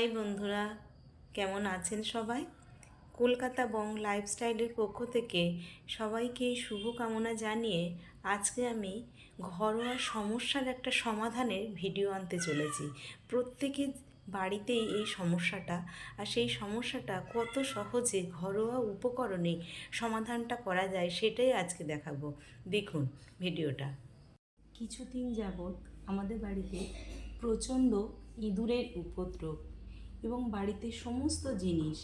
High বন্ধুরা, কেমন আছেন সবাই? কলকাতা বং লাইফস্টাইলের পক্ষ থেকে সবাইকে শুভকামনা জানিয়ে আজকে আমি ঘরোয়া সমস্যার একটা সমাধানের ভিডিও আনতে চলেছি। প্রত্যেকের বাড়িতেই এই সমস্যাটা, আর সেই সমস্যাটা কত সহজে ঘরোয়া উপকরণে সমাধানটা করা যায় সেটাই আজকে দেখাবো। দেখুন ভিডিওটা। কিছুদিন যাবৎ আমাদের বাড়িতে প্রচণ্ড ইঁদুরের উপদ্রব এবং বাড়িতে সমস্ত জিনিস,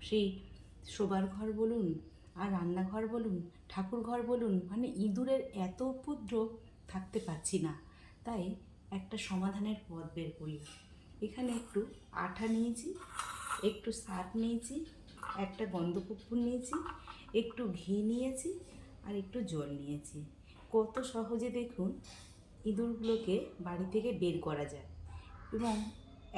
সেই শোবার ঘর বলুন আর রান্নাঘর বলুন, ঠাকুর ঘর বলুন, মানে ইঁদুরের এত উপদ্রব থাকতে পারছি না। তাই একটা সমাধানের পথ বের করি। এখানে একটু আঠা নিয়েছি, একটু সার্ফ নিয়েছি, একটা গন্ধকর্পূর নিয়েছি, একটু ঘি নিয়েছি আর একটু জল নিয়েছি। কত সহজে দেখুন ইঁদুরগুলোকে বাড়ি থেকে বের করা যায়। এবং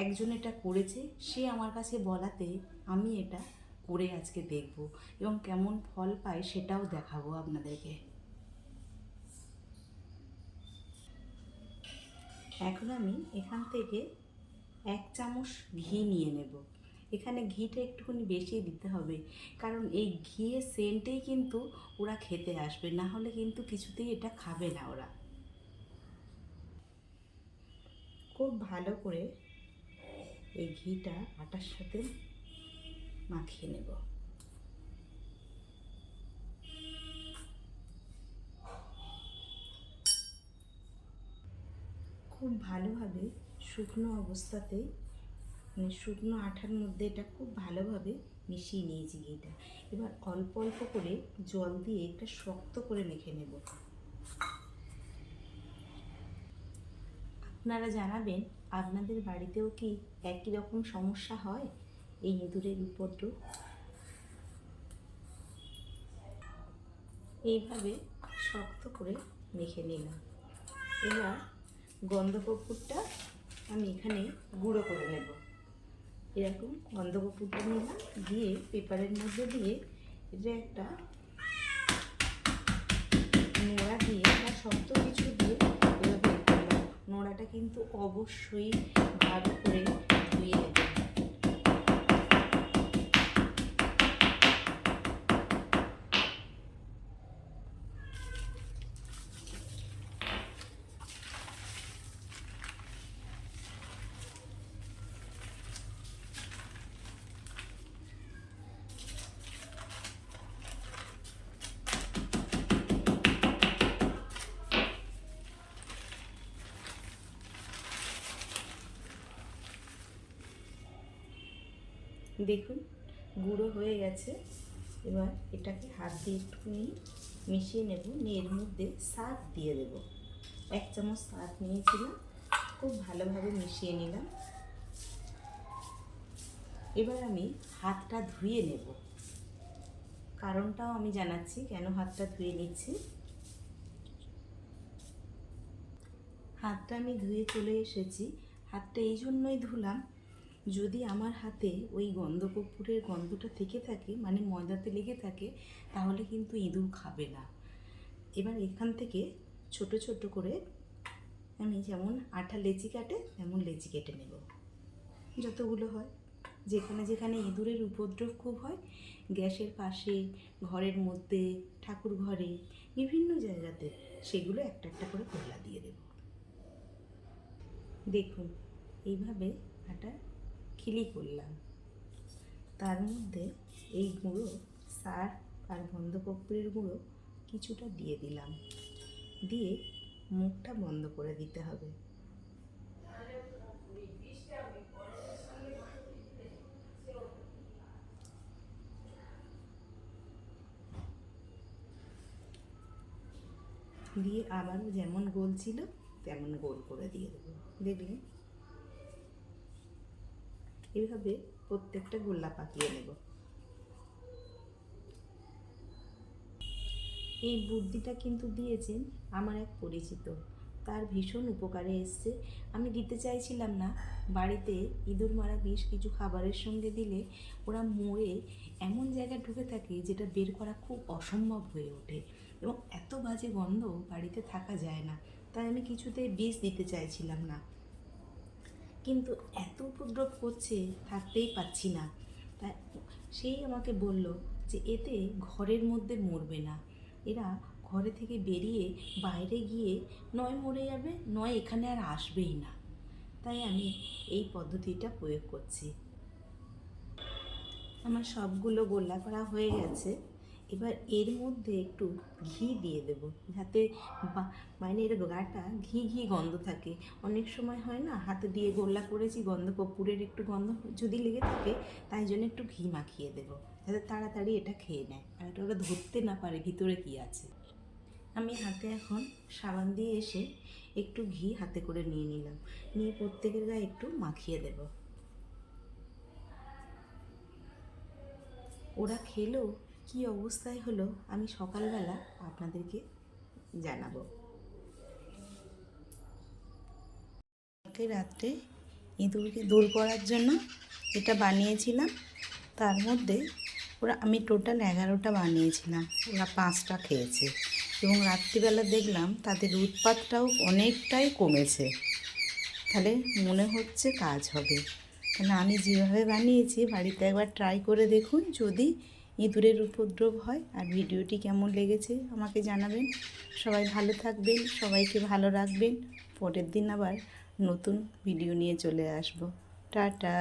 একজন এটা করেছে, সে আমার কাছে বলাতে আমি এটা করে আজকে দেখব এবং কেমন ফল পাই সেটাও দেখাবো আপনাদেরকে। এখন আমি এখান থেকে 1 চামচ ঘি নিয়ে নেব। এখানে ঘিটা একটুখানি বেশি দিতে হবে, কারণ এই ঘিয়ের সেন্টেই কিন্তু ওরা খেতে আসবে, না হলে কিন্তু কিছুতেই এটা খাবে না ওরা। খুব ভালো করে এই ঘিটা আটার সাথে মাখিয়ে নেব। খুব ভালোভাবে শুকনো অবস্থাতে, মানে শুকনো আঠার মধ্যে এটা খুব ভালোভাবে মিশিয়ে নিয়েছি ঘিটা। এবার অল্প অল্প করে জল দিয়ে এটা শক্ত করে মেখে নেব। আপনারা জানাবেন আপনাদের বাড়িতেও কি একই রকম সমস্যা হয় এই ইঁদুরের উপদ্রব। এইভাবে শক্ত করে মেখে নিলাম। এবার গন্ধকর্পূরটা আমি এখানে গুঁড়ো করে নেব। এরকম গন্ধকর্পূরটা নিলাম, দিয়ে পেপারের মধ্যে দিয়ে এটা একটা নোড়া দিয়ে বা শক্ত কিছু দিয়ে এভাবে করলাম। নোড়াটা কিন্তু অবশ্যই ভালো করে ধুয়ে নেব। দেখুন গুঁড়ো হয়ে গেছে। এবার এটাকে হাত দিয়ে একটুখানি মিশিয়ে নেব, নিয়ে এর মধ্যে সার্ফ দিয়ে দেব। 1 চামচ সার্ফ নিয়েছিলাম, খুব ভালোভাবে মিশিয়ে নিলাম। এবার আমি হাতটা ধুয়ে নেব, কারণটাও আমি জানাচ্ছি কেন হাতটা ধুয়ে নিচ্ছি। হাতটা আমি ধুয়ে চলে এসেছি। হাতটা এই জন্যই ধুলাম, যদি আমার হাতে ওই গন্ধকর্পূরের গন্ধটা থেকে থাকে, মানে ময়দাতে লেগে থাকে, তাহলে কিন্তু ইঁদুর খাবে না। এবার এখান থেকে ছোট ছোট করে আমি যেমন আঠা লেচি কাটে তেমন লেচি কেটে নেব, যতগুলো হয়। যেখানে যেখানে ইঁদুরের উপদ্রব খুব হয়, গ্যাসের পাশে, ঘরের মধ্যে, ঠাকুর ঘরে, বিভিন্ন জায়গাতে, সেগুলো একটা একটা করে খোলা দিয়ে দেব। দেখুন এইভাবে আটা খিলি করলাম, তার মধ্যে এই গুঁড়ো সার্ফ আর গন্ধকর্পূরের গুঁড়ো কিছুটা দিয়ে দিলাম, দিয়ে মুখটা বন্ধ করে দিতে হবে। দিয়ে আবারও যেমন গোল ছিল তেমন গোল করে দিয়ে দেবো। দেখলেন, এইভাবে প্রত্যেকটা গোল্লা পাকিয়ে নেব। এই বুদ্ধিটা কিন্তু দিয়েছেন আমার এক পরিচিত, তার ভীষণ উপকারে এসছে। আমি দিতে চাইছিলাম না, বাড়িতে ইঁদুর মারা বিষ কিছু খাবারের সঙ্গে দিলে ওরা মরে এমন জায়গায় ঢুকে থাকে যেটা বের করা খুব অসম্ভব হয়ে ওঠে, এবং এত বাজে গন্ধ বাড়িতে থাকা যায় না। তাই আমি কিছুতেই বিষ দিতে চাইছিলাম না। কিন্তু এত উপদ্রব করছে থাকতেই পাচ্ছি না। তাই সেই আমাকে বলল যে এতে ঘরের মধ্যে মরবে না, এরা ঘরে থেকে বেরিয়ে বাইরে গিয়ে নয় মরে যাবে, নয় এখানে আর আসবেই না। তাই আমি এই পদ্ধতিটা প্রয়োগ করছি। আমার সবগুলো গোলা করা হয়ে গেছে। এবার এর মধ্যে একটু ঘি দিয়ে দেব, যাতে মানে এর গাটা ঘি ঘি গন্ধ থাকে। অনেক সময় হয় না, হাতে দিয়ে গোল্লা করেছি, গন্ধ কর্পূরের একটু গন্ধ যদি লেগে থাকে, তাই জন্য একটু ঘি মাখিয়ে দেবো, যাতে তাড়াতাড়ি এটা খেয়ে নেয় আর এটা ওরা ধরতে না পারে ভিতরে কী আছে। আমি হাতে এখন সাবান দিয়ে এসে একটু ঘি হাতে করে নিয়ে নিলাম, নিয়ে প্রত্যেকের গায়ে একটু মাখিয়ে দেবো। ওরা খেলো কী অবস্থায় হলো আমি সকালবেলা আপনাদেরকে জানাবো। কালকে রাত্রে ইঁদুরকে দূর করার জন্য এটা বানিয়েছিলাম। তার মধ্যে আমি টোটাল 11টা বানিয়েছিলাম, ওরা 5টা খেয়েছে এবং রাত্রিবেলা দেখলাম তাদের উৎপাতটাও অনেকটাই কমেছে। তাহলে মনে হচ্ছে কাজ হবে। তাহলে আমি যেভাবে বানিয়েছি বাড়িতে একবার ট্রাই করে দেখুন, যদি ইঁদুরের উপদ্রব হয়। আর ভিডিওটি কেমন লেগেছে আমাকে জানাবেন। সবাই ভালো থাকবেন, সবাইকে ভালো রাখবেন। পরের দিন আবার নতুন ভিডিও নিয়ে চলে আসবো। টাটা।